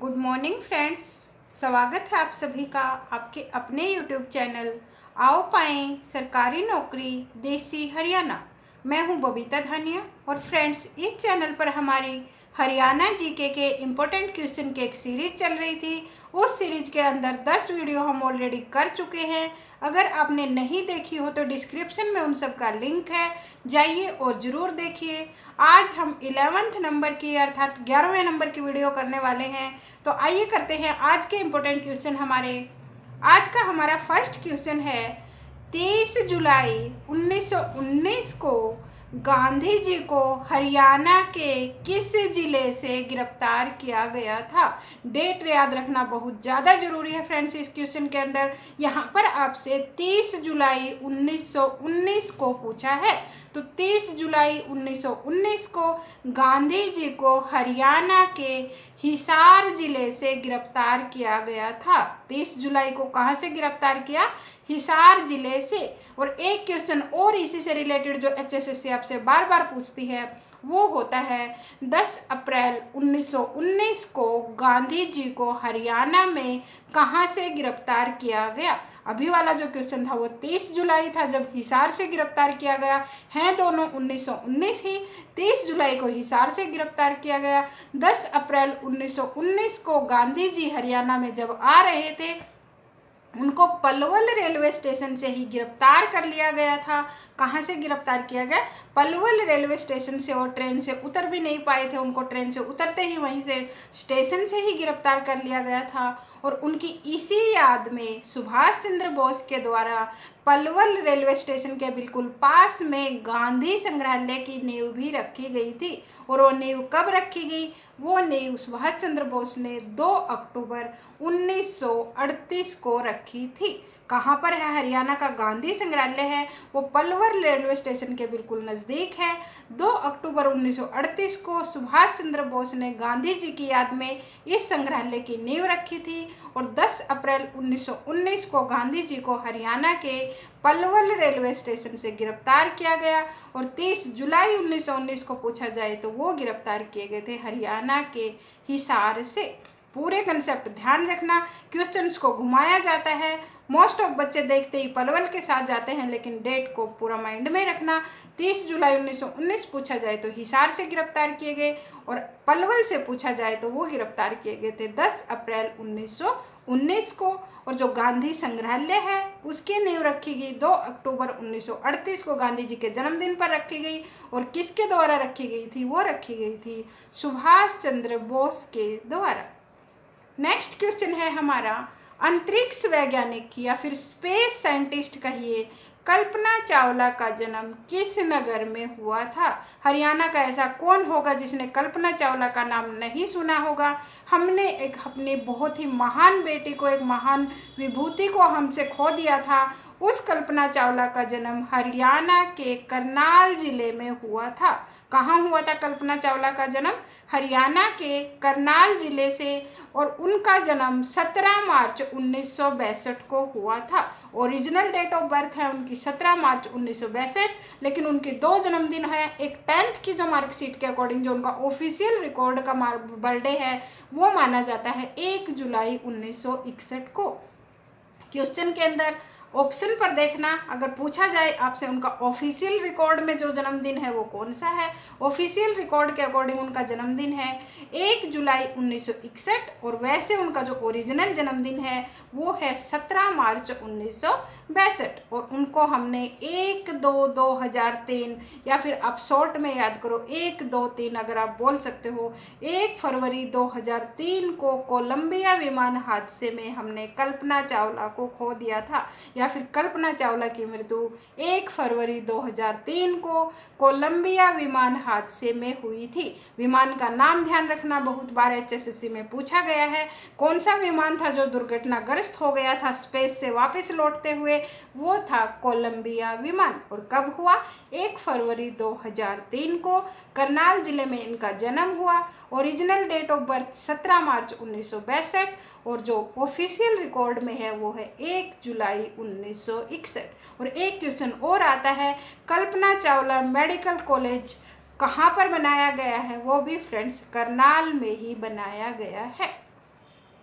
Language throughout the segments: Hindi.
Good morning friends. स्वागत है आप सभी का आपके अपने यूट्यूब चैनल आओ पाएं सरकारी नौकरी देसी हरियाणा। मैं हूं बबीता धानिया और फ्रेंड्स इस चैनल पर हमारी हरियाणा जीके के इम्पोर्टेंट क्वेश्चन की एक सीरीज चल रही थी। उस सीरीज के अंदर 10 वीडियो हम ऑलरेडी कर चुके हैं। अगर आपने नहीं देखी हो तो डिस्क्रिप्शन में उन सब का लिंक है, जाइए और ज़रूर देखिए। आज हम 11th नंबर की अर्थात 11वें नंबर की वीडियो करने वाले हैं। तो आइए करते हैं आज के इम्पोर्टेंट क्वेश्चन। आज का हमारा फर्स्ट क्वेश्चन है 23 जुलाई 1919 को गांधी जी को हरियाणा के किस जिले से गिरफ्तार किया गया था। डेट याद रखना बहुत ज़्यादा ज़रूरी है फ्रेंड्स। इस क्वेश्चन के अंदर यहाँ पर आपसे 30 जुलाई 1919 को पूछा है। तो 30 जुलाई 1919 को गांधी जी को हरियाणा के हिसार जिले से गिरफ्तार किया गया था। 30 जुलाई को कहाँ से गिरफ्तार किया? हिसार जिले से। और एक क्वेश्चन और इसी से रिलेटेड जो HSSC आपसे बार बार पूछती है वो होता है 10 अप्रैल 1919 को गांधी जी को हरियाणा में कहाँ से गिरफ्तार किया गया। अभी वाला जो क्वेश्चन था वो 30 जुलाई था जब हिसार से गिरफ्तार किया गया है। दोनों 1919 ही। 30 जुलाई को हिसार से गिरफ्तार किया गया। 10 अप्रैल 1919 को गांधी जी हरियाणा में जब आ रहे थे उनको पलवल रेलवे स्टेशन से ही गिरफ्तार कर लिया गया था। कहाँ से गिरफ्तार किया गया? पलवल रेलवे स्टेशन से। और ट्रेन से उतर भी नहीं पाए थे, उनको ट्रेन से उतरते ही वहीं से स्टेशन से ही गिरफ्तार कर लिया गया था। और उनकी इसी याद में सुभाष चंद्र बोस के द्वारा पलवल रेलवे स्टेशन के बिल्कुल पास में गांधी संग्रहालय की नींव भी रखी गई थी। और वो नींव कब रखी गई? वो नींव सुभाष चंद्र बोस ने 2 अक्टूबर 1938 को रखी थी। कहाँ पर है? हरियाणा का गांधी संग्रहालय है वो पलवल रेलवे स्टेशन के बिल्कुल नज़दीक है। 2 अक्टूबर 1938 को सुभाष चंद्र बोस ने गांधी जी की याद में इस संग्रहालय की नींव रखी थी। और 10 अप्रैल 1919 को गांधी जी को हरियाणा के पलवल रेलवे स्टेशन से गिरफ्तार किया गया। और 30 जुलाई 1919 को पूछा जाए तो वो गिरफ्तार किए गए थे हरियाणा के हिसार से। पूरे कंसेप्ट ध्यान रखना। क्वेश्चंस को घुमाया जाता है, मोस्ट ऑफ बच्चे देखते ही पलवल के साथ जाते हैं, लेकिन डेट को पूरा माइंड में रखना। 30 जुलाई 1919 पूछा जाए तो हिसार से गिरफ्तार किए गए और पलवल से पूछा जाए तो वो गिरफ्तार किए गए थे 10 अप्रैल 1919 को। और जो गांधी संग्रहालय है उसकी नींव रखी गई 2 अक्टूबर 1938 को गांधी जी के जन्मदिन पर रखी गई। और किसके द्वारा रखी गई थी? वो रखी गई थी सुभाष चंद्र बोस के द्वारा। नेक्स्ट क्वेश्चन है हमारा अंतरिक्ष वैज्ञानिक या फिर स्पेस साइंटिस्ट कहिए कल्पना चावला का जन्म किस नगर में हुआ था। हरियाणा का ऐसा कौन होगा जिसने कल्पना चावला का नाम नहीं सुना होगा। हमने एक अपनी बहुत ही महान बेटी को, एक महान विभूति को हमसे खो दिया था। उस कल्पना चावला का जन्म हरियाणा के करनाल जिले में हुआ था। कहाँ हुआ था कल्पना चावला का जन्म? हरियाणा के करनाल जिले से। और उनका जन्म 17 मार्च 1962 को हुआ था। ओरिजिनल डेट ऑफ बर्थ है उनकी 17 मार्च 1962, लेकिन उनके 2 जन्मदिन है। एक 10th की जो मार्कशीट के अकॉर्डिंग जो उनका ऑफिशियल रिकॉर्ड का बर्थडे है वो माना जाता है 1 जुलाई 1961 को। क्वेश्चन के अंदर ऑप्शन पर देखना, अगर पूछा जाए आपसे उनका ऑफिशियल रिकॉर्ड में जो जन्मदिन है वो कौन सा है। ऑफिशियल रिकॉर्ड के अकॉर्डिंग उनका जन्मदिन है 1 जुलाई 1961 और वैसे उनका जो ओरिजिनल जन्मदिन है वो है 17 मार्च 1962। और उनको हमने 1-2-2003 या फिर आप शॉर्ट में याद करो 1-2-3 अगर आप बोल सकते हो, 1 फरवरी 2003 को कोलंबिया विमान हादसे में हमने कल्पना चावला को खो दिया था। या फिर कल्पना चावला की मृत्यु 1 फरवरी 2003 को कोलंबिया विमान हादसे में हुई थी। विमान का नाम ध्यान रखना, बहुत बार HSSC में पूछा गया है। कौन सा विमान था जो दुर्घटनाग्रस्त हो गया था स्पेस से वापस लौटते हुए? वो था कोलंबिया विमान। और कब हुआ? 1 फरवरी 2003 को करनाल जिले में इनका जन्म हुआ। ओरिजिनल डेट ऑफ बर्थ 17 मार्च 1962 और जो ऑफिशियल रिकॉर्ड में है वो है 1 जुलाई 1961। और एक क्वेश्चन और आता है कल्पना चावला मेडिकल कॉलेज कहाँ पर बनाया गया है? वो भी फ्रेंड्स करनाल में ही बनाया गया है।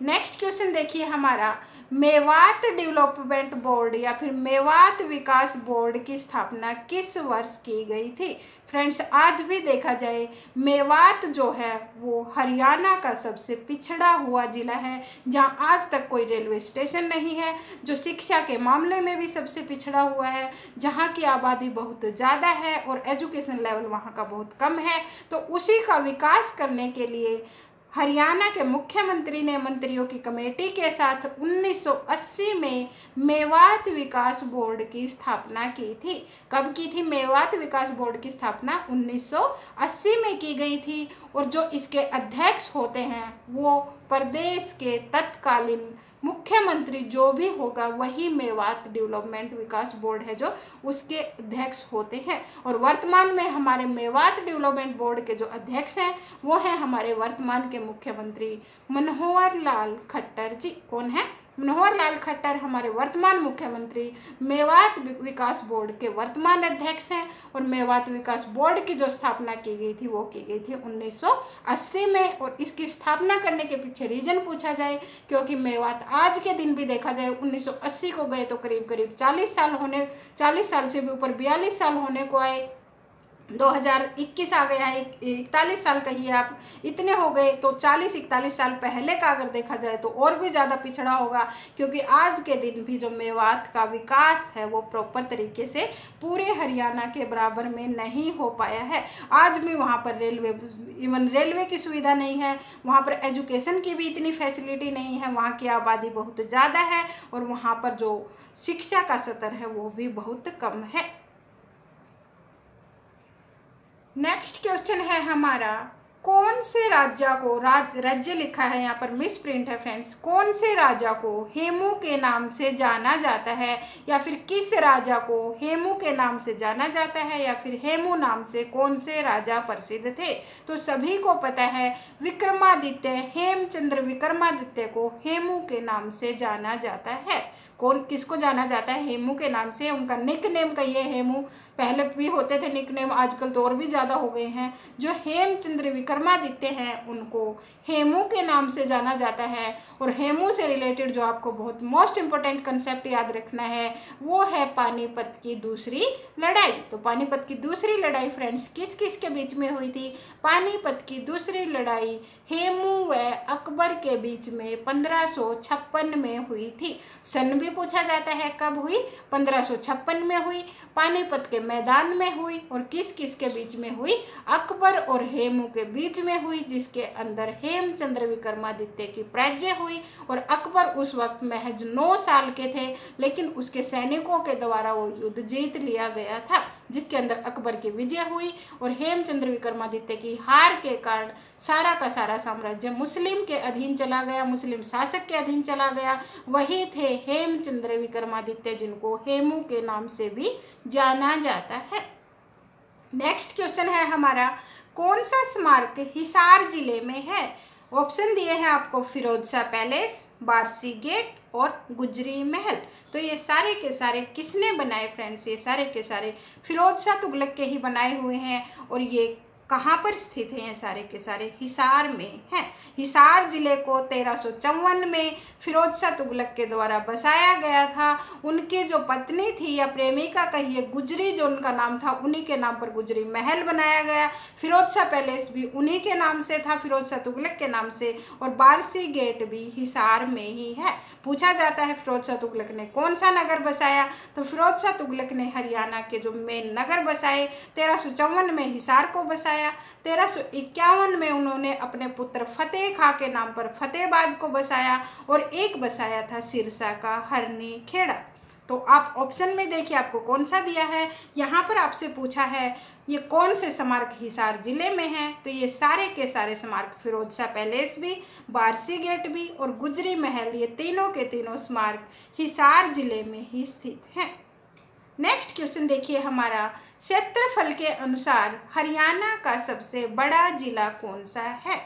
नेक्स्ट क्वेश्चन देखिए हमारा, मेवात डेवलपमेंट बोर्ड या फिर मेवात विकास बोर्ड की स्थापना किस वर्ष की गई थी। फ्रेंड्स, आज भी देखा जाए मेवात जो है वो हरियाणा का सबसे पिछड़ा हुआ ज़िला है, जहां आज तक कोई रेलवे स्टेशन नहीं है, जो शिक्षा के मामले में भी सबसे पिछड़ा हुआ है, जहां की आबादी बहुत ज़्यादा है और एजुकेशन लेवल वहां का बहुत कम है। तो उसी का विकास करने के लिए हरियाणा के मुख्यमंत्री ने मंत्रियों की कमेटी के साथ 1980 में मेवात विकास बोर्ड की स्थापना की थी। कब की थी मेवात विकास बोर्ड की स्थापना? 1980 में की गई थी। और जो इसके अध्यक्ष होते हैं वो प्रदेश के तत्कालीन मुख्यमंत्री जो भी होगा वही मेवात डेवलपमेंट विकास बोर्ड है जो उसके अध्यक्ष होते हैं। और वर्तमान में हमारे मेवात डेवलपमेंट बोर्ड के जो अध्यक्ष हैं वो हैं हमारे वर्तमान के मुख्यमंत्री मनोहर लाल खट्टर जी। कौन है? मनोहर लाल खट्टर हमारे वर्तमान मुख्यमंत्री, मेवात विकास बोर्ड के वर्तमान अध्यक्ष हैं। और मेवात विकास बोर्ड की जो स्थापना की गई थी वो की गई थी 1980 में। और इसकी स्थापना करने के पीछे रीजन पूछा जाए, क्योंकि मेवात आज के दिन भी देखा जाए 1980 को गए तो करीब करीब 40 साल से भी ऊपर 42 साल होने को आए। 2021 आ गया है, 41 साल कहिए आप, इतने हो गए। तो 40-41 साल पहले का अगर देखा जाए तो और भी ज़्यादा पिछड़ा होगा, क्योंकि आज के दिन भी जो मेवात का विकास है वो प्रॉपर तरीके से पूरे हरियाणा के बराबर में नहीं हो पाया है। आज भी वहाँ पर रेलवे की सुविधा नहीं है, वहाँ पर एजुकेशन की भी इतनी फैसिलिटी नहीं है, वहाँ की आबादी बहुत ज़्यादा है और वहाँ पर जो शिक्षा का स्तर है वो भी बहुत कम है। नेक्स्ट क्वेश्चन है हमारा, कौन से राजा को राज्य लिखा है यहाँ पर मिस प्रिंट है फ्रेंड्स, कौन से राजा को हेमू के नाम से जाना जाता है, या फिर किस राजा को हेमू के नाम से जाना जाता है, या फिर हेमू नाम से कौन से राजा प्रसिद्ध थे। तो सभी को पता है विक्रमादित्य, हेमचंद्र विक्रमादित्य को हेमू के नाम से जाना जाता है। कौन किसको जाना जाता है हेमू के नाम से? उनका निक नेम कहिए हेमू, पहले भी होते थे निक नेम, आजकल तो और भी ज़्यादा हो गए हैं। जो हेमचंद्र विक्रमादित्य हैं उनको हेमू के नाम से जाना जाता है। और हेमू से रिलेटेड जो आपको बहुत मोस्ट इम्पोर्टेंट कंसेप्ट याद रखना है वो है पानीपत की दूसरी लड़ाई। तो पानीपत की दूसरी लड़ाई फ्रेंड्स किस किस के बीच में हुई थी? पानीपत की दूसरी लड़ाई हेमू व अकबर के बीच में 1556 में हुई थी। सन भी पूछा जाता है, कब हुई? 1556 में हुई, पानीपत के मैदान में हुई। और किस किस के बीच में हुई? अकबर और हेमू के बीच में हुई, जिसके अंदर हेमचंद्र विक्रमादित्य की पराजय हुई। और अकबर उस वक्त महज 9 साल के थे, लेकिन उसके सैनिकों के द्वारा वो युद्ध जीत लिया गया था, जिसके अंदर अकबर की विजय हुई। और हेमचंद्र विक्रमादित्य की हार के कारण सारा का सारा साम्राज्य मुस्लिम के अधीन चला गया, मुस्लिम शासक के अधीन चला गया। वही थे हेमचंद्र विक्रमादित्य, जिनको हेमू के नाम से भी जाना जाता है। नेक्स्ट क्वेश्चन है हमारा, कौन सा स्मारक हिसार जिले में है? ऑप्शन दिए हैं आपको, फिरोज शाह पैलेस, बारसी गेट और गुजरी महल। तो ये सारे के सारे किसने बनाए फ्रेंड्स? ये सारे के सारे फिरोज शाह तुगलक के ही बनाए हुए हैं। और ये कहाँ पर स्थित हैं? ये सारे के सारे हिसार में हैं। हिसार जिले को 1354 में फिरोज शाह तुगलक के द्वारा बसाया गया था। उनकी जो पत्नी थी या प्रेमिका कहिए, गुजरी जो उनका नाम था, उन्हीं के नाम पर गुजरी महल बनाया गया। फिरोज शाह पैलेस भी उन्हीं के नाम से था, फिरोज शाह तुगलक के नाम से। और बारसी गेट भी हिसार में ही है। पूछा जाता है फिरोज शाह तुगलक ने कौन सा नगर बसाया? तो फिरोज शाह तुगलक ने हरियाणा के जो मेन नगर बसाए, 1354 में हिसार को बसाया, 1351 में उन्होंने अपने पुत्र फतेह खां के नाम पर फतेहाबाद को बसाया, और एक बसाया था सिरसा का हरनी खेड़ा। तो आप ऑप्शन में देखिए आपको कौन सा दिया है। यहाँ पर आपसे पूछा है ये कौन से स्मारक हिसार जिले में हैं? तो ये सारे के सारे स्मारक फिरोज शाह पैलेस भी, बारसी गेट भी और गुजरी महल, ये तीनों के तीनों स्मारक हिसार जिले में ही स्थित हैं। नेक्स्ट क्वेश्चन देखिए हमारा, क्षेत्रफल के अनुसार हरियाणा का सबसे बड़ा जिला कौन सा है?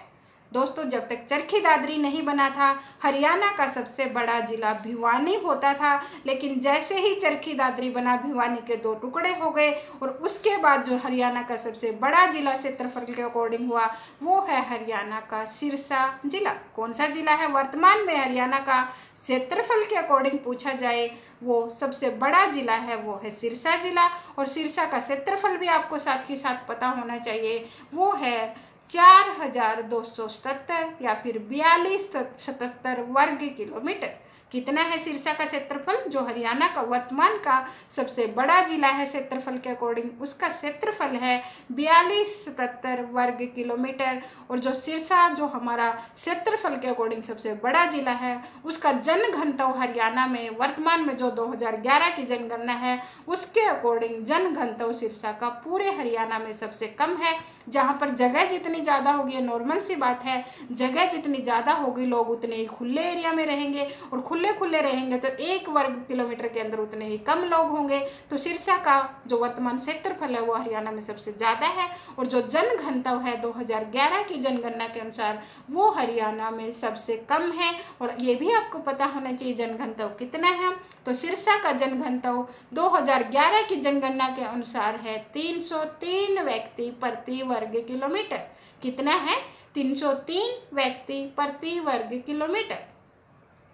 दोस्तों, जब तक चरखी दादरी नहीं बना था, हरियाणा का सबसे बड़ा जिला भिवानी होता था। लेकिन जैसे ही चरखी दादरी बना, भिवानी के 2 टुकड़े हो गए और उसके बाद जो हरियाणा का सबसे बड़ा जिला क्षेत्रफल के अकॉर्डिंग हुआ, वो है हरियाणा का सिरसा जिला। कौन सा जिला है वर्तमान में हरियाणा का क्षेत्रफल के अकॉर्डिंग पूछा जाए, वो सबसे बड़ा जिला है, वो है सिरसा जिला। और सिरसा का क्षेत्रफल भी आपको साथ ही साथ पता होना चाहिए, वो है 4277 या फिर 4277 वर्ग किलोमीटर। कितना है सिरसा का क्षेत्रफल? जो हरियाणा का वर्तमान का सबसे बड़ा जिला है क्षेत्रफल के अकॉर्डिंग, उसका क्षेत्रफल है 4277 वर्ग किलोमीटर। और जो सिरसा जो हमारा क्षेत्रफल के अकॉर्डिंग सबसे बड़ा जिला है, उसका जनघनत्व हरियाणा में वर्तमान में जो 2011 की जनगणना है उसके अकॉर्डिंग जनघनत्व सिरसा का पूरे हरियाणा में सबसे कम है। जहाँ पर जगह जितनी ज़्यादा होगी, नॉर्मल सी बात है, जगह जितनी ज़्यादा होगी लोग उतने ही खुले एरिया में रहेंगे, और खुले रहेंगे तो 1 वर्ग किलोमीटर के अंदर उतने ही कम लोग होंगे। तो सिरसा का जो वर्तमान क्षेत्रफल है वो हरियाणा में सबसे ज़्यादा है, और जो जनघनत्व है 2011 की जनगणना के अनुसार वो हरियाणा में सबसे कम है। और ये भी आपको पता होना चाहिए जनघनत्व कितना है। तो सिरसा का जनघनत्व 2011 की जनगणना के अनुसार है 303 व्यक्ति प्रति वर्ग किलोमीटर। कितना है? 303 व्यक्ति प्रति वर्ग किलोमीटर।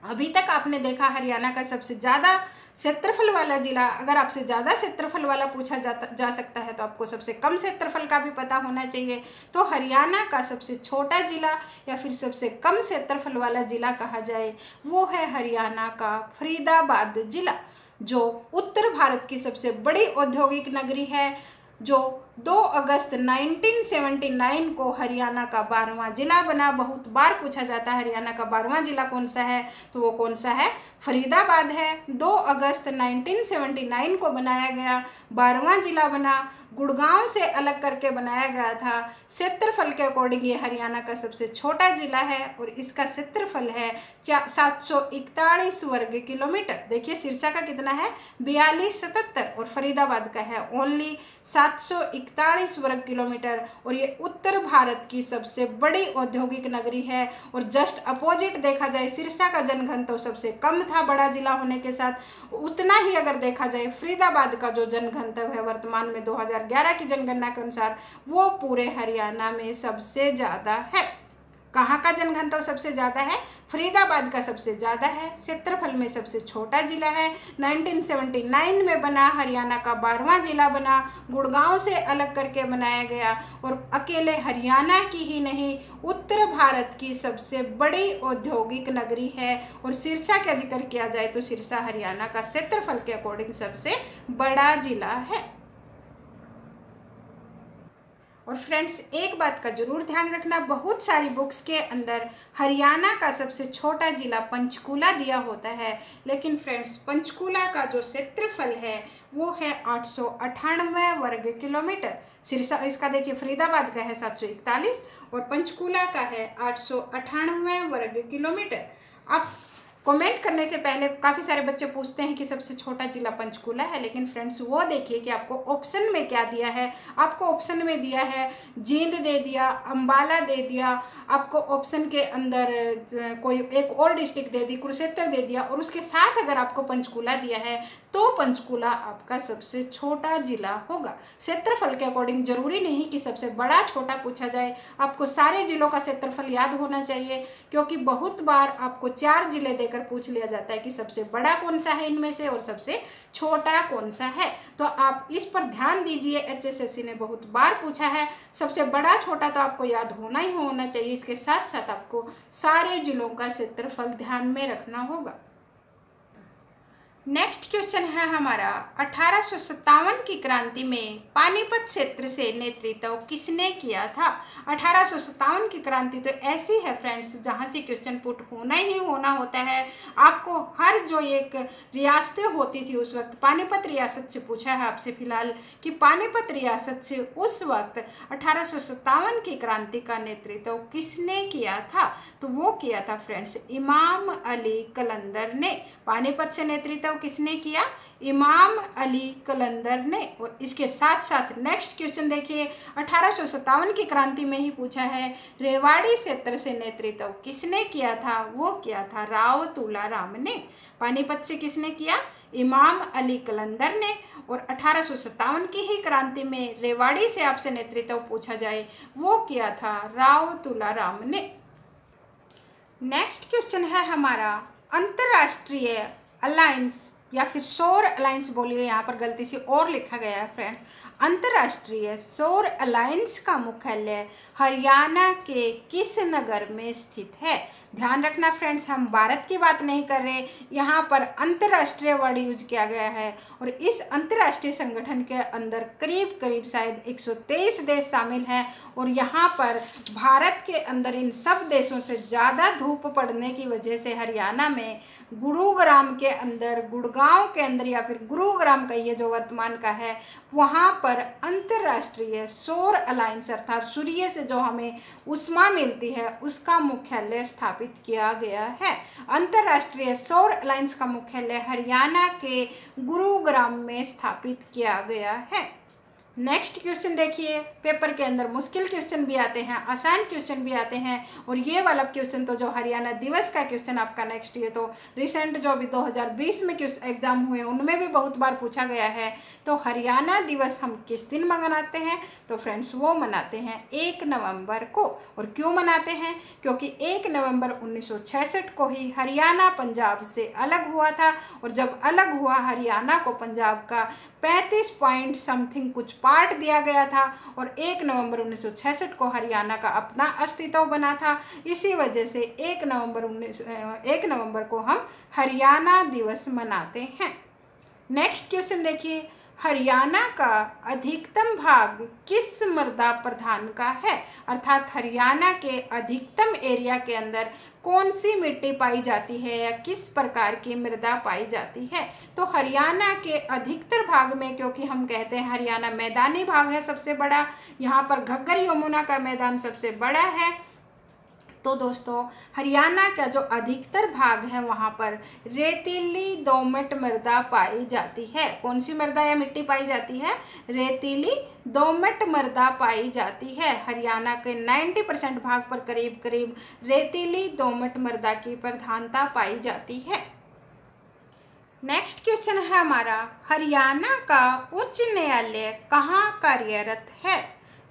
अभी तक आपने देखा हरियाणा का सबसे ज़्यादा क्षेत्रफल वाला जिला। अगर आपसे ज़्यादा क्षेत्रफल वाला पूछा जा सकता है तो आपको सबसे कम क्षेत्रफल का भी पता होना चाहिए। तो हरियाणा का सबसे छोटा जिला या फिर सबसे कम क्षेत्रफल वाला जिला कहा जाए, वो है हरियाणा का फरीदाबाद जिला, जो उत्तर भारत की सबसे बड़ी औद्योगिक नगरी है, जो 2 अगस्त 1979 को हरियाणा का 12वां जिला बना। बहुत बार पूछा जाता है हरियाणा का 12वां जिला कौन सा है, तो वो कौन सा है? फरीदाबाद है। 2 अगस्त 1979 को बनाया गया, 12वां जिला बना, गुड़गांव से अलग करके बनाया गया था। क्षेत्रफल के अकॉर्डिंग ये हरियाणा का सबसे छोटा जिला है और इसका क्षेत्रफल है 741 वर्ग किलोमीटर। देखिए सिरसा का कितना है? 4277 और फरीदाबाद का है ओनली 741 वर्ग किलोमीटर। और ये उत्तर भारत की सबसे बड़ी औद्योगिक नगरी है। और जस्ट अपोजिट देखा जाए, सिरसा का जनघनत्व सबसे कम था बड़ा जिला होने के साथ, उतना ही अगर देखा जाए फरीदाबाद का जो जनघनत्व है वर्तमान में 2011 की जनगणना के अनुसार वो पूरे हरियाणा में सबसे ज़्यादा है। कहाँ का जनघनत्व सबसे ज़्यादा है? फरीदाबाद का सबसे ज़्यादा है। क्षेत्रफल में सबसे छोटा जिला है। 1979 में बना, हरियाणा का 12वां जिला बना, गुड़गांव से अलग करके बनाया गया। और अकेले हरियाणा की ही नहीं, उत्तर भारत की सबसे बड़ी औद्योगिक नगरी है। और सिरसा का जिक्र किया जाए तो सिरसा हरियाणा का क्षेत्रफल के अकॉर्डिंग सबसे बड़ा जिला है। और फ्रेंड्स, एक बात का जरूर ध्यान रखना, बहुत सारी बुक्स के अंदर हरियाणा का सबसे छोटा जिला पंचकूला दिया होता है, लेकिन फ्रेंड्स पंचकूला का जो क्षेत्रफल है वो है 898 वर्ग किलोमीटर। सिरसा इसका देखिए फरीदाबाद का है 741 और पंचकूला का है 898 वर्ग किलोमीटर। अब कमेंट करने से पहले काफ़ी सारे बच्चे पूछते हैं कि सबसे छोटा जिला पंचकूला है, लेकिन फ्रेंड्स वो देखिए कि आपको ऑप्शन में क्या दिया है। आपको ऑप्शन में दिया है जींद दे दिया, अंबाला दे दिया, आपको ऑप्शन के अंदर कोई एक और डिस्ट्रिक्ट दे दी, कुरुक्षेत्र दे दिया, और उसके साथ अगर आपको पंचकूला दिया है तो पंचकूला आपका सबसे छोटा जिला होगा। क्षेत्रफल के अकॉर्डिंग जरूरी नहीं कि सबसे बड़ा छोटा पूछा जाए, आपको सारे जिलों का क्षेत्रफल याद होना चाहिए, क्योंकि बहुत बार आपको 4 जिले देकर पूछ लिया जाता है कि सबसे बड़ा कौन सा है इनमें से और सबसे छोटा कौन सा है। तो आप इस पर ध्यान दीजिए, HSSC ने बहुत बार पूछा है। सबसे बड़ा छोटा तो आपको याद होना ही होना चाहिए, इसके साथ साथ आपको सारे जिलों का क्षेत्रफल ध्यान में रखना होगा। नेक्स्ट क्वेश्चन है हमारा, 1857 की क्रांति में पानीपत क्षेत्र से नेतृत्व किसने किया था? 1857 की क्रांति तो ऐसी है फ्रेंड्स जहां से क्वेश्चन पुट होना ही होना होता है। आपको हर जो एक रियासतें होती थी उस वक्त, पानीपत रियासत से पूछा है आपसे फिलहाल कि पानीपत रियासत से उस वक्त 1857 की क्रांति का नेतृत्व किसने किया था? तो वो किया था फ्रेंड्स इमाम अली कलंदर ने। पानीपत से नेतृत्व नेतृत्व किसने किया? इमाम अली कलंदर ने। और इसके साथ साथ नेक्स्ट क्वेश्चन देखिए, 1857 की क्रांति में ही पूछा है, रेवाड़ी क्षेत्र से नेतृत्व किसने किया था? वो किया था राव तुलाराम ने। पानीपत से किसने किया? इमाम अली कलंदर ने। और 1857 की ही क्रांति में रेवाड़ी से आपसे नेतृत्व पूछा जाए, वो किया था राव तुलाराम ने। नेक्स्ट क्वेश्चन है हमारा, अंतर्राष्ट्रीय अलायंस या फिर सौर अलायंस बोलिए, यहाँ पर गलती से और लिखा गया है फ्रेंड्स। अंतर्राष्ट्रीय सौर अलायंस का मुख्यालय हरियाणा के किस नगर में स्थित है? ध्यान रखना फ्रेंड्स, हम भारत की बात नहीं कर रहे, यहाँ पर अंतर्राष्ट्रीय वर्ड यूज किया गया है। और इस अंतर्राष्ट्रीय संगठन के अंदर करीब करीब शायद 123 देश शामिल हैं। और यहाँ पर भारत के अंदर इन सब देशों से ज़्यादा धूप पड़ने की वजह से हरियाणा में गुरुग्राम के अंदर, गुड़गांव के अंदर या फिर गुरुग्राम का ये जो वर्तमान का है, वहाँ पर अंतर्राष्ट्रीय सौर अलायंस अर्थात सूर्य से जो हमें ऊष्मा मिलती है उसका मुख्यालय स्थापित किया गया है। अंतर्राष्ट्रीय सौर अलायंस का मुख्यालय हरियाणा के गुरुग्राम में स्थापित किया गया है। नेक्स्ट क्वेश्चन देखिए, पेपर के अंदर मुश्किल क्वेश्चन भी आते हैं, आसान क्वेश्चन भी आते हैं। और ये वाला क्वेश्चन तो जो हरियाणा दिवस का क्वेश्चन आपका नेक्स्ट, ये तो रिसेंट जो अभी 2020 में एग्जाम हुए उनमें भी बहुत बार पूछा गया है। तो हरियाणा दिवस हम किस दिन मनाते हैं? तो फ्रेंड्स वो मनाते हैं 1 नवंबर को। और क्यों मनाते हैं? क्योंकि 1 नवंबर 1966 को ही हरियाणा पंजाब से अलग हुआ था। और जब अलग हुआ हरियाणा को पंजाब का 35 पॉइंट समथिंग कुछ पार्ट दिया गया था। और 1 नवंबर 1966 को हरियाणा का अपना अस्तित्व बना था। इसी वजह से 1 नवंबर को हम हरियाणा दिवस मनाते हैं। नेक्स्ट क्वेश्चन देखिए, हरियाणा का अधिकतम भाग किस मृदा प्रधान का है? अर्थात हरियाणा के अधिकतम एरिया के अंदर कौन सी मिट्टी पाई जाती है या किस प्रकार की मृदा पाई जाती है? तो हरियाणा के अधिकतर भाग में, क्योंकि हम कहते हैं हरियाणा मैदानी भाग है सबसे बड़ा, यहाँ पर घग्गर यमुना का मैदान सबसे बड़ा है। तो दोस्तों हरियाणा का जो अधिकतर भाग है वहाँ पर रेतीली दोमट मृदा पाई जाती है। कौन सी मृदा या मिट्टी पाई जाती है? रेतीली दोमट मृदा पाई जाती है। हरियाणा के 90% भाग पर करीब करीब रेतीली दोमट मृदा की प्रधानता पाई जाती है। नेक्स्ट क्वेश्चन है हमारा, हरियाणा का उच्च न्यायालय कहाँ कार्यरत है?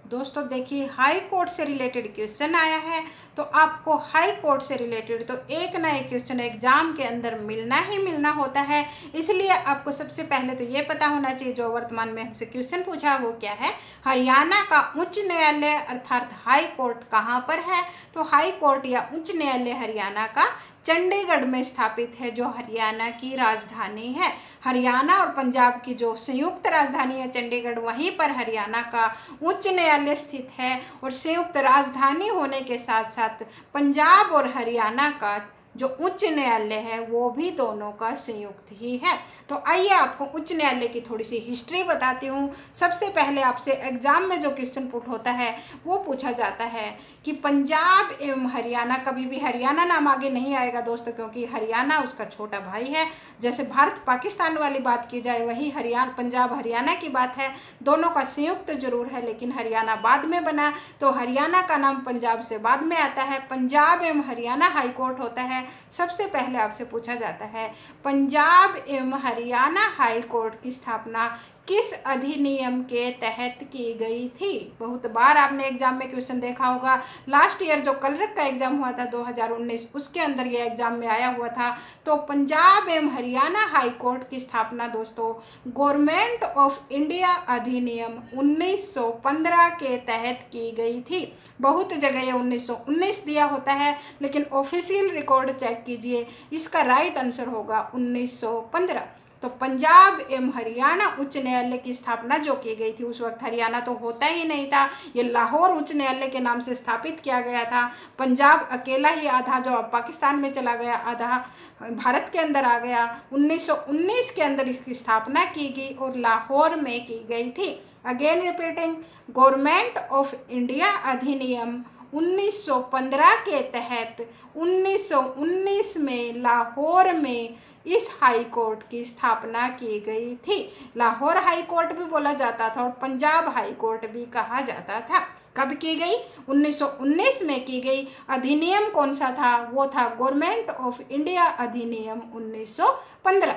दोस्तों देखिए, हाई कोर्ट से रिलेटेड क्वेश्चन आया है, तो आपको हाई कोर्ट से रिलेटेड तो एक ना एक क्वेश्चन एग्जाम के अंदर मिलना ही मिलना होता है। इसलिए आपको सबसे पहले तो ये पता होना चाहिए जो वर्तमान में हमसे क्वेश्चन पूछा वो क्या है। हरियाणा का उच्च न्यायालय अर्थात हाई कोर्ट कहाँ पर है? तो हाई कोर्ट या उच्च न्यायालय हरियाणा का चंडीगढ़ में स्थापित है, जो हरियाणा की राजधानी है। हरियाणा और पंजाब की जो संयुक्त राजधानी है चंडीगढ़, वहीं पर हरियाणा का उच्च न्यायालय स्थित है। और संयुक्त राजधानी होने के साथ साथ पंजाब और हरियाणा का जो उच्च न्यायालय है वो भी दोनों का संयुक्त ही है। तो आइए आपको उच्च न्यायालय की थोड़ी सी हिस्ट्री बताती हूँ। सबसे पहले आपसे एग्जाम में जो क्वेश्चन पुट होता है वो पूछा जाता है कि पंजाब एवं हरियाणा, कभी भी हरियाणा नाम आगे नहीं आएगा दोस्तों, क्योंकि हरियाणा उसका छोटा भाई है। जैसे भारत पाकिस्तान वाली बात की जाए वही हरियाणा पंजाब हरियाणा की बात है। दोनों का संयुक्त जरूर है लेकिन हरियाणा बाद में बना, तो हरियाणा का नाम पंजाब से बाद में आता है। पंजाब एवं हरियाणा हाई कोर्ट होता है। सबसे पहले आपसे पूछा जाता है पंजाब एवं हरियाणा हाई कोर्ट की स्थापना किस अधिनियम के तहत की गई थी? बहुत बार आपने एग्जाम में क्वेश्चन देखा होगा। लास्ट ईयर जो कलरक का एग्जाम हुआ था 2019, उसके अंदर ये एग्जाम में आया हुआ था। तो पंजाब एवं हरियाणा हाई कोर्ट की स्थापना दोस्तों गवर्नमेंट ऑफ इंडिया अधिनियम 1915 के तहत की गई थी। बहुत जगह ये 1919 दिया होता है, लेकिन ऑफिशियल रिकॉर्ड चेक कीजिए, इसका राइट आंसर होगा 1915। तो पंजाब एवं हरियाणा उच्च न्यायालय की स्थापना जो की गई थी, उस वक्त हरियाणा तो होता ही नहीं था, ये लाहौर उच्च न्यायालय के नाम से स्थापित किया गया था। पंजाब अकेला ही, आधा जो अब पाकिस्तान में चला गया, आधा भारत के अंदर आ गया। 1919 के अंदर इसकी स्थापना की गई और लाहौर में की गई थी। Again repeating, government of India अधिनियम 1915 के तहत 1919 में लाहौर में इस हाई कोर्ट की स्थापना की गई थी। लाहौर हाई कोर्ट भी बोला जाता था और पंजाब हाई कोर्ट भी कहा जाता था। कब की गई? 1919 में की गई। अधिनियम कौन सा था? वो था गवर्नमेंट ऑफ इंडिया अधिनियम 1915।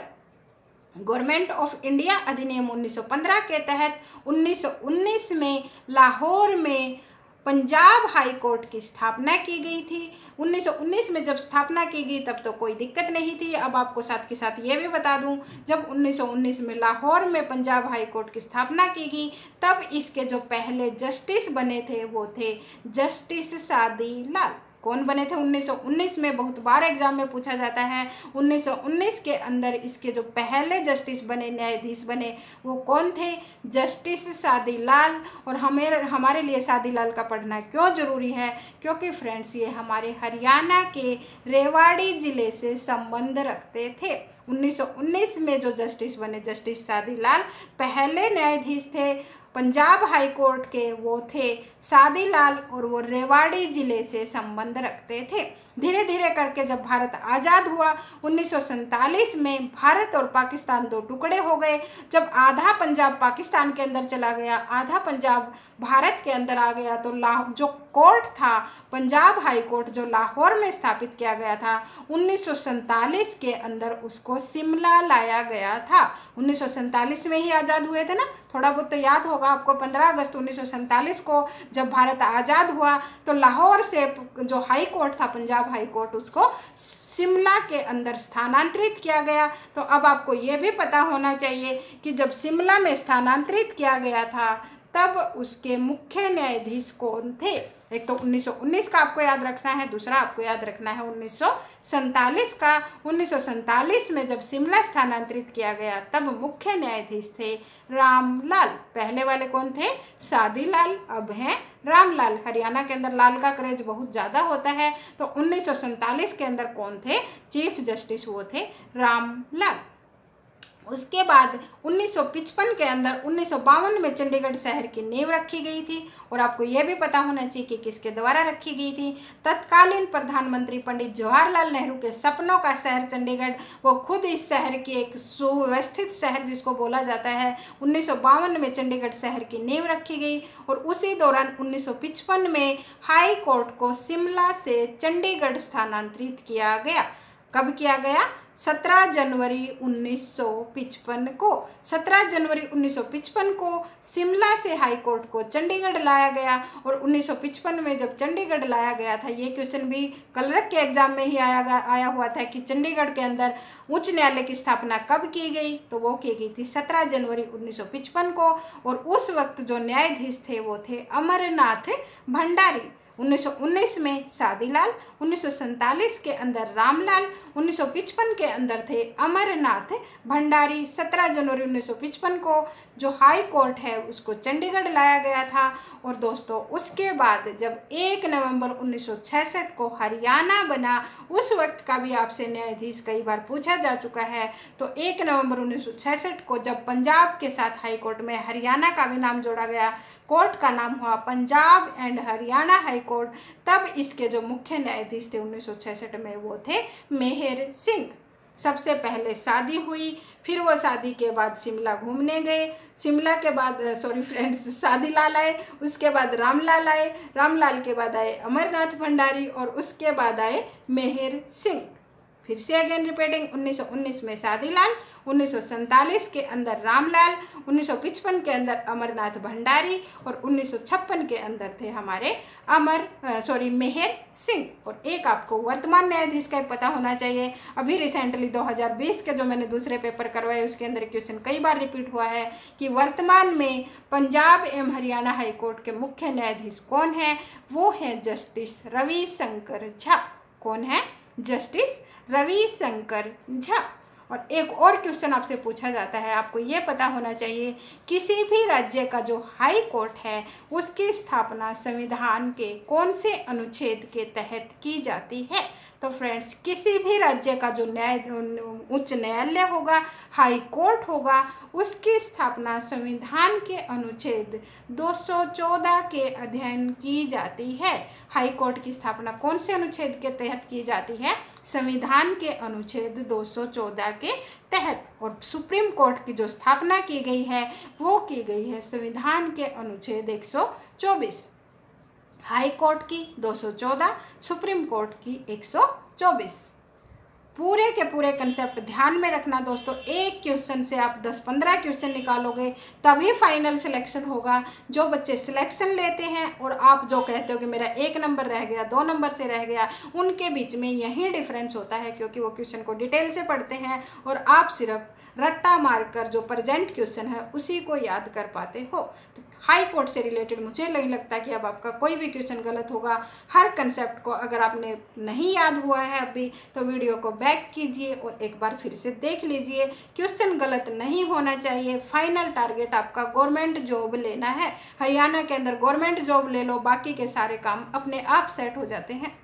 गवर्नमेंट ऑफ इंडिया अधिनियम 1915 के तहत 1919 में लाहौर में पंजाब हाई कोर्ट की स्थापना की गई थी। 1919 में जब स्थापना की गई तब तो कोई दिक्कत नहीं थी। अब आपको साथ के साथ ये भी बता दूं, जब 1919 में लाहौर में पंजाब हाई कोर्ट की स्थापना की गई तब इसके जो पहले जस्टिस बने थे वो थे जस्टिस सादी लाल। कौन बने थे 1919 में? बहुत बार एग्जाम में पूछा जाता है। 1919 के अंदर इसके जो पहले जस्टिस बने, न्यायाधीश बने, वो कौन थे? जस्टिस सादी लाल। और हमारे लिए सादी लाल का पढ़ना क्यों ज़रूरी है? क्योंकि फ्रेंड्स ये हमारे हरियाणा के रेवाड़ी ज़िले से संबंध रखते थे। 1919 में जो जस्टिस बने जस्टिस सादी लाल, पहले न्यायाधीश थे पंजाब हाई कोर्ट के, वो थे सादी लाल और वो रेवाड़ी ज़िले से संबंध रखते थे। धीरे धीरे करके जब भारत आज़ाद हुआ 1947 में भारत और पाकिस्तान दो टुकड़े हो गए। जब आधा पंजाब पाकिस्तान के अंदर चला गया, आधा पंजाब भारत के अंदर आ गया, तो जो कोर्ट था पंजाब हाई कोर्ट जो लाहौर में स्थापित किया गया था 1947 के अंदर उसको शिमला लाया गया था। 1947 में ही आज़ाद हुए थे ना, थोड़ा बहुत तो याद होगा आपको। 15 अगस्त 1947 को जब भारत आज़ाद हुआ तो लाहौर से जो हाई कोर्ट था पंजाब हाई कोर्ट, उसको शिमला के अंदर स्थानांतरित किया गया। तो अब आपको ये भी पता होना चाहिए कि जब शिमला में स्थानांतरित किया गया था तब उसके मुख्य न्यायाधीश कौन थे? एक तो 1919 का आपको याद रखना है, दूसरा आपको याद रखना है 1947 का। 1947 में जब शिमला स्थानांतरित किया गया तब मुख्य न्यायाधीश थे रामलाल। पहले वाले कौन थे? सादी लाल, अब हैं रामलाल। हरियाणा के अंदर लाल का क्रेज बहुत ज़्यादा होता है। तो 1947 के अंदर कौन थे चीफ जस्टिस? वो थे रामलाल। उसके बाद 1955 के अंदर 1952 में चंडीगढ़ शहर की नींव रखी गई थी। और आपको यह भी पता होना चाहिए कि किसके द्वारा रखी गई थी? तत्कालीन प्रधानमंत्री पंडित जवाहरलाल नेहरू के सपनों का शहर चंडीगढ़, वो खुद इस शहर की एक सुव्यवस्थित शहर जिसको बोला जाता है, 1952 में चंडीगढ़ शहर की नींव रखी गई। और उसी दौरान 1955 में हाई कोर्ट को शिमला से चंडीगढ़ स्थानांतरित किया गया। कब किया गया? 17 जनवरी 1955 को। 17 जनवरी 1955 को शिमला से हाई कोर्ट को चंडीगढ़ लाया गया। और 1955 में जब चंडीगढ़ लाया गया था, ये क्वेश्चन भी कलरक के एग्जाम में ही आया हुआ था कि चंडीगढ़ के अंदर उच्च न्यायालय की स्थापना कब की गई? तो वो की गई थी 17 जनवरी 1955 को। और उस वक्त जो न्यायाधीश थे वो थे अमरनाथ भंडारी। 1919 में सादी लाल, 1947 के अंदर रामलाल, 1955 के अंदर थे अमरनाथ भंडारी। 17 जनवरी 1955 को जो हाई कोर्ट है उसको चंडीगढ़ लाया गया था। और दोस्तों उसके बाद जब 1 नवंबर 1966 को हरियाणा बना, उस वक्त का भी आपसे न्यायाधीश कई बार पूछा जा चुका है। तो 1 नवंबर 1966 को जब पंजाब के साथ हाई कोर्ट में हरियाणा का भी नाम जोड़ा गया, कोर्ट का नाम हुआ Punjab and Haryana high court, तब इसके जो मुख्य न्यायाधीश थे 1966 में वो थे मेहर सिंह। सबसे पहले शादी हुई, फिर वो शादी के बाद शिमला घूमने गए। शिमला के बाद सादी लाल आए, उसके बाद रामलाल आए, रामलाल के बाद आए अमरनाथ भंडारी और उसके बाद आए मेहर सिंह। फिर से अगेन रिपीटिंग, 1919 में सादी लाल, 1947 के अंदर रामलाल, 1955 के अंदर अमरनाथ भंडारी और 1956 के अंदर थे हमारे मेहर सिंह। और एक आपको वर्तमान न्यायाधीश का पता होना चाहिए। अभी रिसेंटली 2020 के जो मैंने दूसरे पेपर करवाए उसके अंदर क्वेश्चन कई बार रिपीट हुआ है कि वर्तमान में पंजाब एवं हरियाणा हाई कोर्ट के मुख्य न्यायाधीश कौन है? वो है जस्टिस रविशंकर झा। कौन है? जस्टिस रविशंकर झा। और एक और क्वेश्चन आपसे पूछा जाता है, आपको ये पता होना चाहिए किसी भी राज्य का जो हाई कोर्ट है उसकी स्थापना संविधान के कौन से अनुच्छेद के तहत की जाती है? तो फ्रेंड्स किसी भी राज्य का जो उच्च न्यायालय होगा, हाई कोर्ट होगा, उसकी स्थापना संविधान के अनुच्छेद 214 के अध्ययन की जाती है। हाई कोर्ट की स्थापना कौन से अनुच्छेद के तहत की जाती है? संविधान के अनुच्छेद 214 के तहत। और सुप्रीम कोर्ट की जो स्थापना की गई है वो की गई है संविधान के अनुच्छेद 124। हाई कोर्ट की 214, सुप्रीम कोर्ट की 124। पूरे के पूरे कंसेप्ट ध्यान में रखना दोस्तों। एक क्वेश्चन से आप 10-15 क्वेश्चन निकालोगे तभी फाइनल सिलेक्शन होगा। जो बच्चे सिलेक्शन लेते हैं और आप जो कहते हो कि मेरा 1 नंबर रह गया, 2 नंबर से रह गया, उनके बीच में यही डिफरेंस होता है, क्योंकि वो क्वेश्चन को डिटेल से पढ़ते हैं और आप सिर्फ रट्टा मारकर जो प्रेजेंट क्वेश्चन है उसी को याद कर पाते हो। तो हाई कोर्ट से रिलेटेड मुझे नहीं लगता कि अब आपका कोई भी क्वेश्चन गलत होगा। हर कंसेप्ट को अगर आपने नहीं याद हुआ है अभी तो वीडियो को बैक कीजिए और एक बार फिर से देख लीजिए। क्वेश्चन गलत नहीं होना चाहिए। फाइनल टारगेट आपका गवर्नमेंट जॉब लेना है। हरियाणा के अंदर गवर्नमेंट जॉब ले लो, बाकी के सारे काम अपने आप सेट हो जाते हैं।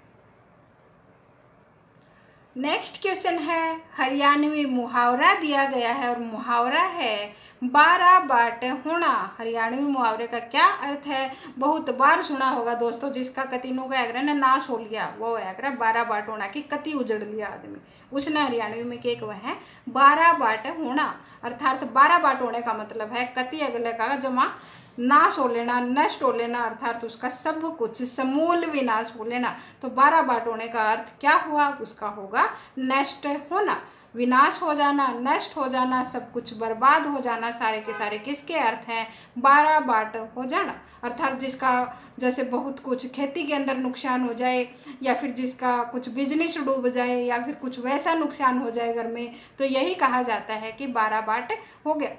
नेक्स्ट क्वेश्चन है, हरियाणवी मुहावरा दिया गया है और मुहावरा है 12 बाट होना। हरियाणवी मुहावरे का क्या अर्थ है? बहुत बार सुना होगा दोस्तों, जिसका कतीनों का एग्रा ने नाश हो लिया वो एग्रा 12 बाट होना की कति उजड़ लिया आदमी, उसने हरियाणवी में केक वह है 12 बाट होना। अर्थात 12 बाट होने का मतलब है कति अगले का जमा नाश हो लेना, नष्ट हो लेना, अर्थात उसका सब कुछ समूल विनाश हो लेना। तो 12 बाट होने का अर्थ क्या हुआ? उसका होगा नष्ट होना, विनाश हो जाना, नष्ट हो जाना, सब कुछ बर्बाद हो जाना। सारे के सारे किसके अर्थ हैं? 12 बाट हो जाना। अर्थात जिसका जैसे बहुत कुछ खेती के अंदर नुकसान हो जाए, या फिर जिसका कुछ बिजनेस डूब जाए, या फिर कुछ वैसा नुकसान हो जाए घर में, तो यही कहा जाता है कि 12 बाट हो गया।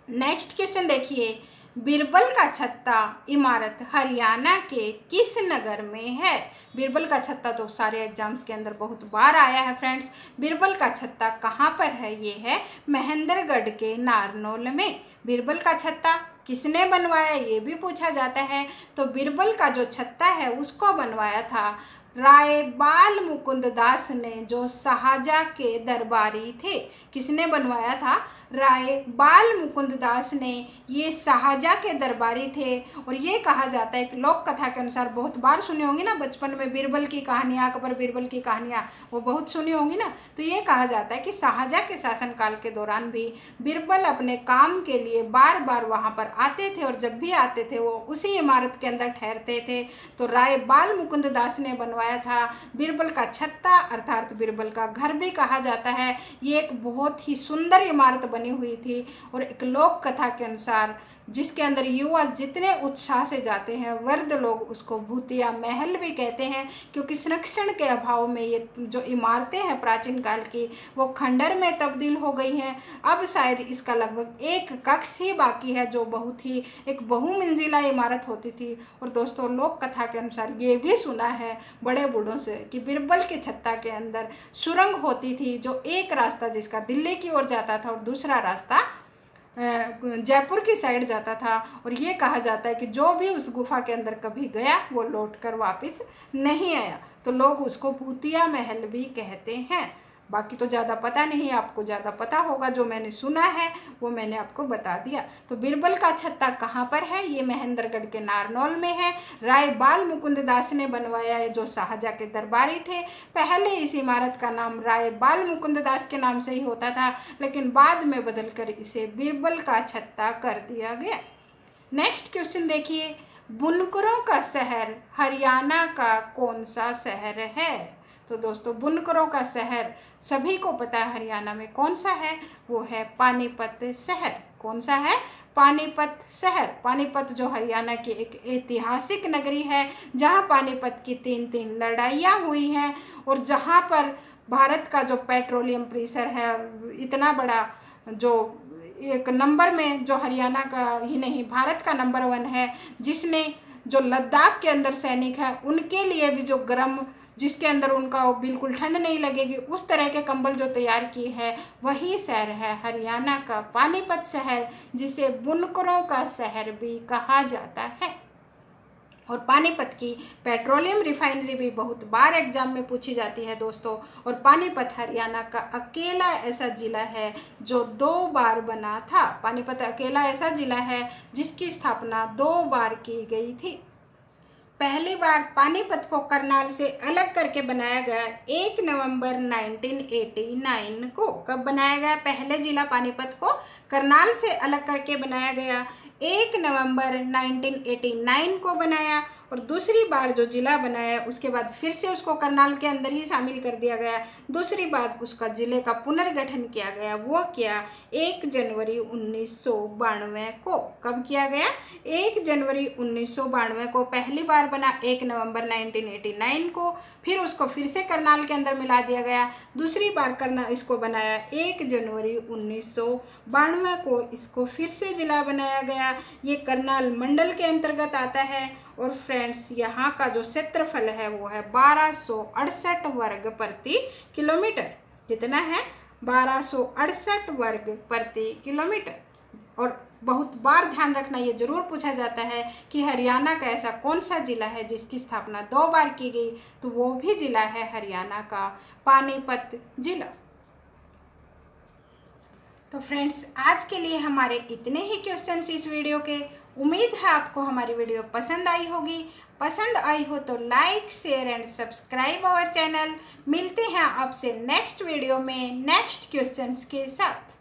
नेक्स्ट क्वेश्चन देखिए, बीरबल का छत्ता इमारत हरियाणा के किस नगर में है? बीरबल का छत्ता तो सारे एग्जाम्स के अंदर बहुत बार आया है फ्रेंड्स। बीरबल का छत्ता कहाँ पर है? ये है महेंद्रगढ़ के नारनौल में। बीरबल का छत्ता किसने बनवाया ये भी पूछा जाता है। तो बीरबल का जो छत्ता है उसको बनवाया था राय बाल मुकुंद दास ने, जो शाहजहाँ के दरबारी थे। किसने बनवाया था? राय बाल मुकुंद दास ने। ये शाहजहाँ के दरबारी थे। और ये कहा जाता है कि लोक कथा के अनुसार, बहुत बार सुनी होंगी ना बचपन में बीरबल की कहानियाँ, अकबर बीरबल की कहानियाँ वो बहुत सुनी होंगी ना। तो ये कहा जाता है कि शाहजहाँ के शासनकाल के दौरान भी बीरबल अपने काम के लिए बार बार वहाँ पर आते थे, और जब भी आते थे वो उसी इमारत के अंदर ठहरते थे। तो राय बाल मुकुंद दास ने बनवाया था बीरबल का छत्ता, अर्थात बीरबल का घर भी कहा जाता है। ये एक बहुत ही सुंदर इमारत बनी हुई थी, और एक लोक कथा के अनुसार जिसके अंदर युवा जितने उत्साह से जाते हैं, वृद्ध लोग उसको भूतिया महल भी कहते हैं, क्योंकि संरक्षण के अभाव में ये जो इमारतें हैं प्राचीन काल की वो खंडर में तब्दील हो गई हैं। अब शायद इसका लगभग एक कक्ष ही बाकी है जो बहुत ही एक बहुमंजिला इमारत होती थी। और दोस्तों लोक कथा के अनुसार ये भी सुना है बड़े बूढ़ों से कि बीरबल के छत्ता के अंदर सुरंग होती थी, जो एक रास्ता जिसका दिल्ली की ओर जाता था और दूसरा रास्ता जयपुर की साइड जाता था। और ये कहा जाता है कि जो भी उस गुफा के अंदर कभी गया वो लौटकर वापस नहीं आया। तो लोग उसको भूतिया महल भी कहते हैं। बाकी तो ज़्यादा पता नहीं, आपको ज़्यादा पता होगा। जो मैंने सुना है वो मैंने आपको बता दिया। तो बीरबल का छत्ता कहाँ पर है? ये महेंद्रगढ़ के नारनौल में है। राय बाल मुकुंद दास ने बनवाया है, जो शाहजहाँ के दरबारी थे। पहले इस इमारत का नाम राय बाल मुकुंद दास के नाम से ही होता था, लेकिन बाद में बदलकर इसे बीरबल का छत्ता कर दिया गया। नेक्स्ट क्वेश्चन देखिए, बुनकरों का शहर हरियाणा का कौन सा शहर है? तो दोस्तों बुनकरों का शहर सभी को पता है हरियाणा में कौन सा है, वो है पानीपत शहर। कौन सा है? पानीपत शहर। पानीपत जो हरियाणा की एक ऐतिहासिक नगरी है, जहाँ पानीपत की 3 लड़ाइयाँ हुई हैं, और जहाँ पर भारत का जो पेट्रोलियम प्रेशर है इतना बड़ा, जो एक नंबर में जो हरियाणा का ही नहीं भारत का नंबर 1 है, जिसने जो लद्दाख के अंदर सैनिक हैं उनके लिए भी जो गर्म, जिसके अंदर उनका बिल्कुल ठंड नहीं लगेगी, उस तरह के कंबल जो तैयार की है, वही शहर है हरियाणा का पानीपत शहर, जिसे बुनकरों का शहर भी कहा जाता है। और पानीपत की पेट्रोलियम रिफाइनरी भी बहुत बार एग्जाम में पूछी जाती है दोस्तों। और पानीपत हरियाणा का अकेला ऐसा ज़िला है जो 2 बार बना था। पानीपत अकेला ऐसा ज़िला है जिसकी स्थापना 2 बार की गई थी। पहली बार पानीपत को करनाल से अलग करके बनाया गया 1 नवंबर 1989 को। कब बनाया गया? पहले जिला पानीपत को करनाल से अलग करके बनाया गया 1 नवंबर 1989 को बनाया। और दूसरी बार जो जिला बनाया उसके बाद फिर से उसको करनाल के अंदर ही शामिल कर दिया गया। दूसरी बार उसका ज़िले का पुनर्गठन किया गया, वो किया 1 जनवरी 1992 को। कब किया गया? 1 जनवरी 1992 को पहली बार बना 1 नवंबर 1989 को। फिर उसको फिर से करनाल के अंदर मिला दिया गया। दूसरी बार करनाल इसको बनाया 1 जनवरी 1992 को। इसको फिर से जिला बनाया गया। ये करनाल मंडल के अंतर्गत आता है। और फ्रेंड्स, यहाँ का जो क्षेत्रफल है वो है 1268 वर्ग प्रति किलोमीटर। कितना है? 1268 वर्ग प्रति किलोमीटर। और बहुत बार ध्यान रखना, ये जरूर पूछा जाता है कि हरियाणा का ऐसा कौन सा ज़िला है जिसकी स्थापना 2 बार की गई, तो वो भी ज़िला है हरियाणा का पानीपत ज़िला। तो फ्रेंड्स, आज के लिए हमारे इतने ही क्वेश्चंस इस वीडियो के। उम्मीद है आपको हमारी वीडियो पसंद आई होगी। पसंद आई हो तो like, share and subscribe our channel. मिलते हैं आपसे नेक्स्ट वीडियो में नेक्स्ट क्वेश्चंस के साथ।